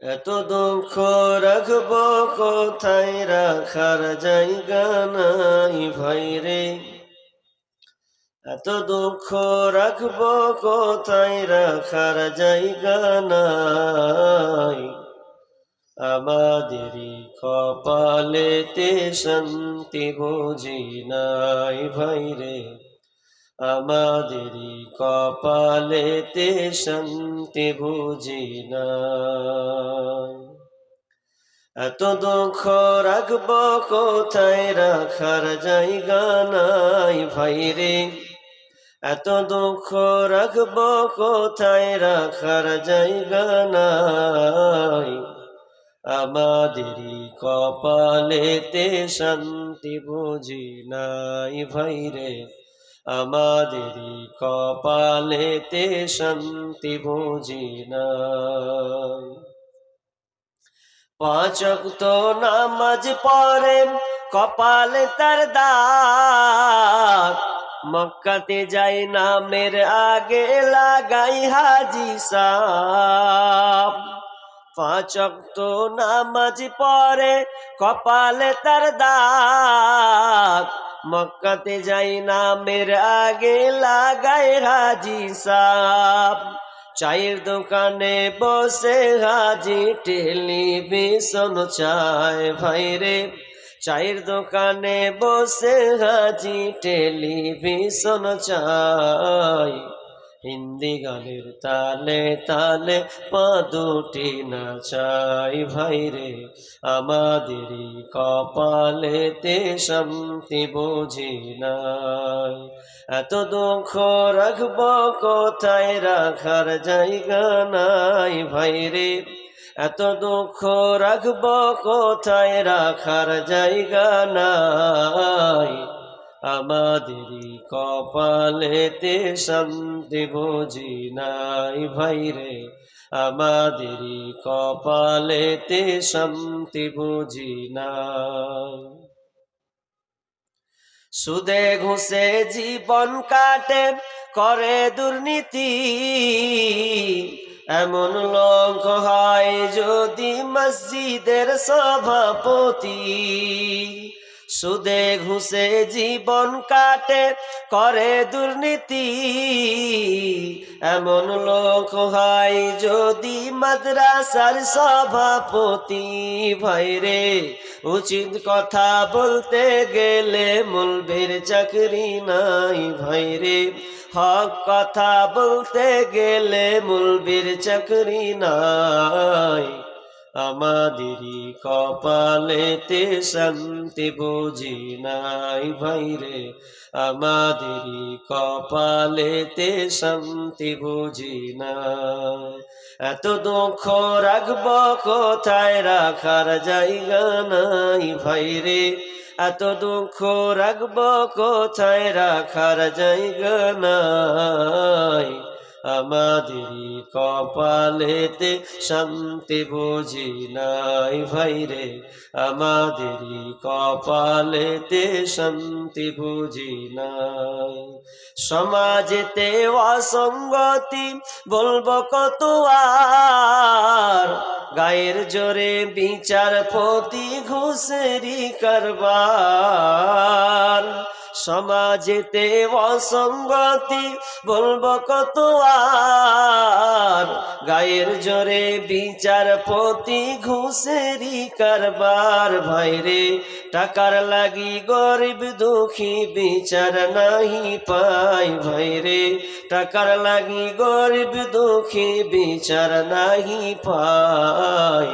এত দুঃখ রাখবো কোথায়, রাখার জায়গা নাই ভাইরে। এত দুঃখ রাখবো কোথায়, রাখার জায়গা নাই। আমাদেরই কপালেতে শান্তি বুঝি নাই ভাইরে। আমাদেরই কপালেতে শান্তি বুঝি নাই। এত দুঃখ রাখবো কোথায়, রাখার জায়গা নাই ভাইরে। এত দুঃখ রাখবো কোথায়, রাখার জায়গা নাই। আমাদেরই কপালেতে শান্তি বুঝি নাই ভাইরে। আমাদেরই কপালেতে শান্তি বুঝি নাই। পাঁচ ওয়াক্ত নামাজ পড়ে কপালে তার দাগ, মক্কাতে যাই নামের আগে লাগাই হাজি সাব। পাঁচ ওয়াক্ত নামাজ পড়ে কপালে তার দাগ, মক্কাতে যাই নামের আগে লাগাই হাজি সাব। চায়ের দোকানে বসে হাজি টেলিভিশন চায় ভাইরে। চায়ের দোকানে বসে হাজি টেলিভিশন চায়। হিন্দি গানের তালে তালে পা দুটি নাচাই ভাইরে। আমাদেরই কপালেতে শান্তি বুঝি নাই। এত দুঃখ রাখবো কোথায়, রাখার জায়গা নাই ভাইরে। এত দুঃখ রাখবো কোথায়, রাখার জায়গা নাই। আমাদেরই কপালেতে শান্তি বুঝি নাই ভাইরে। আমাদেরই কপালেতে শান্তি বুঝি নাই। সুদে ঘুষে জীবন কাটে করে দুর্নীতি, এমন লোক হয় যদি মসজিদের সভাপতি। সুদে ঘুষে জীবন কাটে করে দুর্নীতি, এমন লোক হয় যদি মাদ্রাসার সভাপতি ভাইরে। উচিত কথা বলতে গেলে মৌলবীর চাকরি নাই ভাইরে। হক কথা বলতে গেলে মৌলবীর চাকরি নাই। আমাদেরই কপালেতে শান্তি বুঝি নাই ভাইরে। আমাদেরই কপালেতে শান্তি বুঝি নাই। এত দুঃখ রাখবো কোথায়, রাখার জায়গা নাই ভাইরে। এত দুঃখ রাখবো কোথায়, রাখার জায়গা নাই। আমাদেরই কপালেতে শান্তি বুঝি নাই ভাইরে। আমাদেরই কপালেতে শান্তি বুঝি নাই। সমাজেতে অসঙ্গতি বলবো কত আর, গায়ের জোরে বিচারপতি ঘুষেরি কারবার। সমাজেতে অসঙ্গতি বলবো কত আর, গায়ের জোরে বিচারপতি ঘুষেরি কারবার ভাইরে। টাকার লাগি গরিব দুঃখী বিচার নাহি পাই ভাইরে। টাকার লাগি গরিব দুঃখী বিচার নাহি পাই।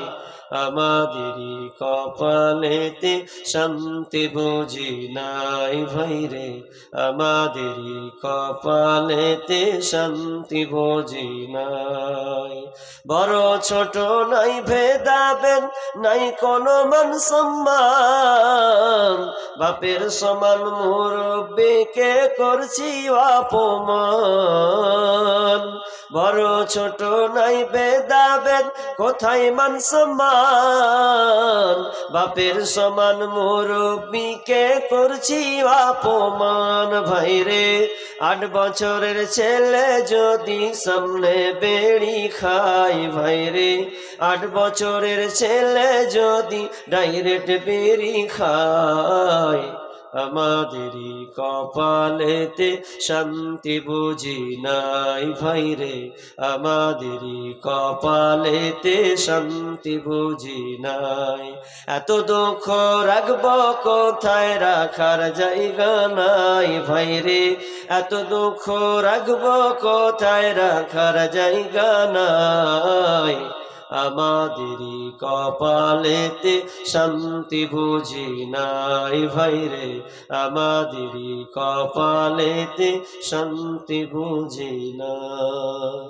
আমাদেরই কপালেতে শান্তি বুঝি নাই ভাইরে। আমাদেরই কপালেতে শান্তি বুঝি নাই। বড় ছোট নাই ভেদাভেদ, নাই কোনো মান সম্মান। বাপের সমান মুরব্বিকে করছি অপমান। বড় ছোট নাই ভেদাভেদ, কোথায় মান সম্মান। সমান, বাপের সমান মুরব্বিকে করছি অপমান। ভাইরে 8 বছরের ছেলে যদি সামনে বেড়ি খায়, ভাইরে 8 বছরের ছেলে যদি ডাইরেক্ট বেড়ি খায়, আমাদেরই কপালেতে শান্তি বুঝি নাই। ভাইরে আমাদেরই কপালেতে শান্তি বুঝি নাই। এত দুঃখ রাখব কোথায়, রাখার জায়গা নাই। ভাইরে এত দুঃখ রাখব কোথায়, রাখার জায়গা নাই। আমাদেরই কপালেতে শান্তি বুঝি নাই। ভাইরে আমাদেরই কপালেতে শান্তি বুঝি নাই।